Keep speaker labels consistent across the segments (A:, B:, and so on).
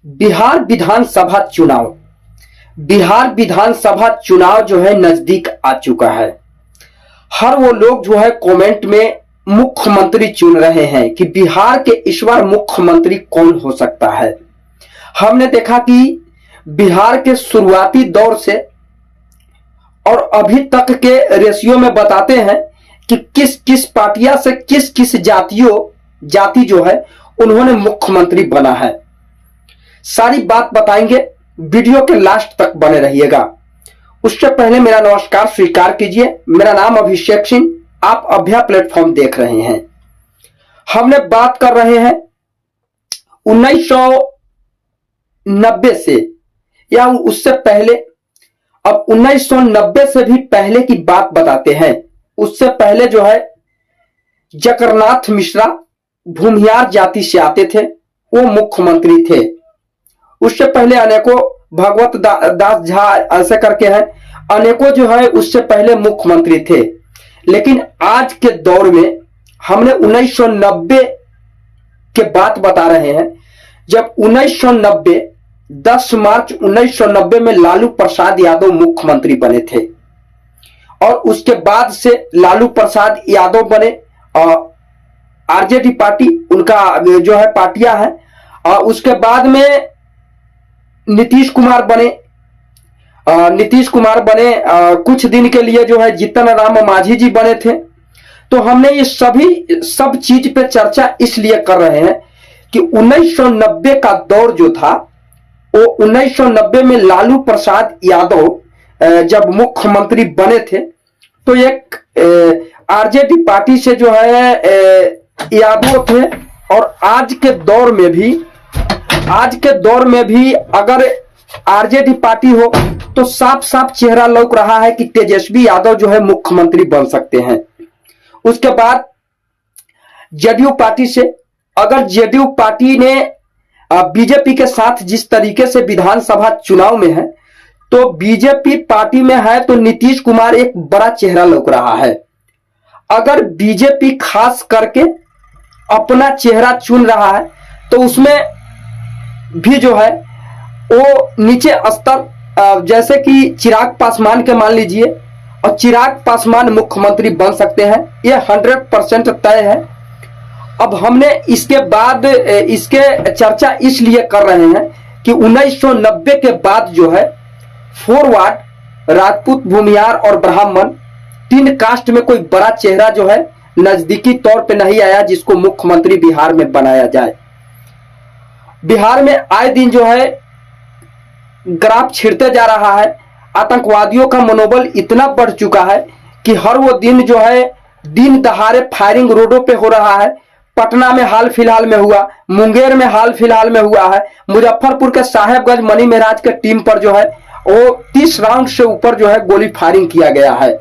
A: बिहार विधानसभा चुनाव जो है नजदीक आ चुका है। हर वो लोग जो है कमेंट में मुख्यमंत्री चुन रहे हैं कि बिहार के इस बार मुख्यमंत्री कौन हो सकता है। हमने देखा कि बिहार के शुरुआती दौर से और अभी तक के रेशियो में बताते हैं कि किस किस पार्टियां से किस किस जाति जो है उन्होंने मुख्यमंत्री बना है। सारी बात बताएंगे, वीडियो के लास्ट तक बने रहिएगा। उससे पहले मेरा नमस्कार स्वीकार कीजिए। मेरा नाम अभिषेक सिंह, आप अभ्या प्लेटफॉर्म देख रहे हैं। हमने बात कर रहे हैं 1990 से या उससे पहले। अब 1990 से भी पहले की बात बताते हैं। उससे पहले जो है जगन्नाथ मिश्रा भूमिहार जाति से आते थे, वो मुख्यमंत्री थे। उससे पहले अनेकों भगवत दास झा ऐसे करके हैं, अनेकों जो है उससे पहले मुख्यमंत्री थे। लेकिन आज के दौर में हमने 1990 के बात बता रहे हैं, जब 10 मार्च 1990 में लालू प्रसाद यादव मुख्यमंत्री बने थे और उसके बाद से लालू प्रसाद यादव बने। आरजेडी पार्टी उनका जो है पार्टियां हैं, और उसके बाद में नीतीश कुमार बने कुछ दिन के लिए जो है जीतन राम मांझी जी बने थे। तो हमने ये सब चीज पे चर्चा इसलिए कर रहे हैं कि 1990 का दौर जो था वो 1990 में लालू प्रसाद यादव जब मुख्यमंत्री बने थे तो एक आरजेडी पार्टी से जो है यादव थे। और आज के दौर में भी अगर आरजेडी पार्टी हो तो साफ साफ चेहरा लौक रहा है कि तेजस्वी यादव जो है मुख्यमंत्री बन सकते हैं। उसके बाद जेडीयू पार्टी से, अगर जेडीयू पार्टी ने बीजेपी के साथ जिस तरीके से विधानसभा चुनाव में है, तो बीजेपी पार्टी में है तो नीतीश कुमार एक बड़ा चेहरा लौक रहा है। अगर बीजेपी खास करके अपना चेहरा चुन रहा है तो उसमें भी जो है वो नीचे स्तर, जैसे कि चिराग पासवान के मान लीजिए, और चिराग पासवान मुख्यमंत्री बन सकते हैं, ये 100% तय है। अब हमने इसके बाद इसके चर्चा इसलिए कर रहे हैं कि 1990 के बाद जो है फॉरवर्ड राजपूत, भूमिहार और ब्राह्मण 3 कास्ट में कोई बड़ा चेहरा जो है नजदीकी तौर पे नहीं आया जिसको मुख्यमंत्री बिहार में बनाया जाए। बिहार में आए दिन जो है ग्राफ छिड़ते जा रहा है। आतंकवादियों का मनोबल इतना बढ़ चुका है कि हर वो दिन जो है दिन दहाड़े फायरिंग रोडों पे हो रहा है। पटना में हाल फिलहाल में हुआ, मुंगेर में हाल फिलहाल में हुआ है, मुजफ्फरपुर के साहेबगंज मनी महाराज के टीम पर जो है वो 30 राउंड से ऊपर जो है गोली फायरिंग किया गया है।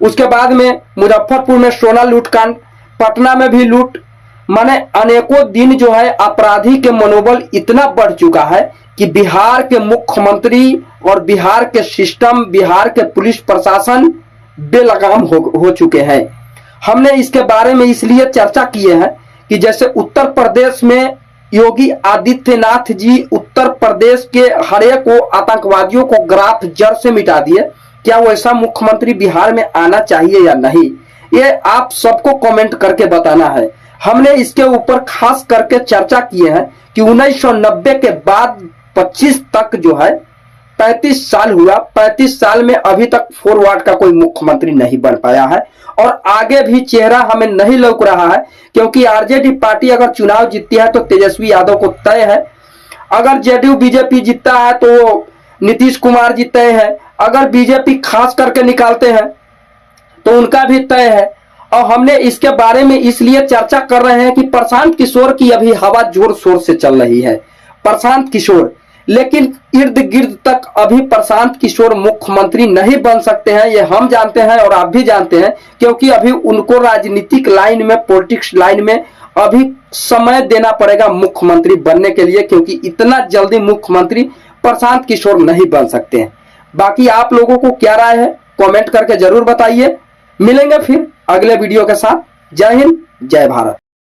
A: उसके बाद में मुजफ्फरपुर में सोना लूटकांड, पटना में भी लूट, माने अनेकों दिन जो है अपराधी के मनोबल इतना बढ़ चुका है कि बिहार के मुख्यमंत्री और बिहार के सिस्टम, बिहार के पुलिस प्रशासन बेलगाम हो चुके हैं। हमने इसके बारे में इसलिए चर्चा किए हैं कि जैसे उत्तर प्रदेश में योगी आदित्यनाथ जी उत्तर प्रदेश के हरेक को आतंकवादियों को ग्राफ जड़ से मिटा दिए, क्या वैसा मुख्यमंत्री बिहार में आना चाहिए या नहीं, ये आप सबको कमेंट करके बताना है। हमने इसके ऊपर खास करके चर्चा किए हैं कि 1990 के बाद 25 तक जो है 35 साल हुआ, 35 साल में अभी तक फॉरवर्ड का कोई मुख्यमंत्री नहीं बन पाया है और आगे भी चेहरा हमें नहीं लौक रहा है। क्योंकि आरजेडी पार्टी अगर चुनाव जीतती है तो तेजस्वी यादव को तय है, अगर जेडीयू बीजेपी जीतता है तो नीतीश कुमार जी तय है, अगर बीजेपी खास करके निकालते हैं तो उनका भी तय है। और हमने इसके बारे में इसलिए चर्चा कर रहे हैं कि प्रशांत किशोर की अभी हवा जोर शोर से चल रही है। प्रशांत किशोर, लेकिन इर्द गिर्द तक अभी प्रशांत किशोर मुख्यमंत्री नहीं बन सकते हैं, ये हम जानते हैं और आप भी जानते हैं। क्योंकि अभी उनको राजनीतिक लाइन में, पॉलिटिक्स लाइन में अभी समय देना पड़ेगा मुख्यमंत्री बनने के लिए, क्योंकि इतना जल्दी मुख्यमंत्री प्रशांत किशोर नहीं बन सकते हैं। बाकी आप लोगों को क्या राय है कमेंट करके जरूर बताइए। मिलेंगे फिर अगले वीडियो के साथ। जय हिंद, जय भारत।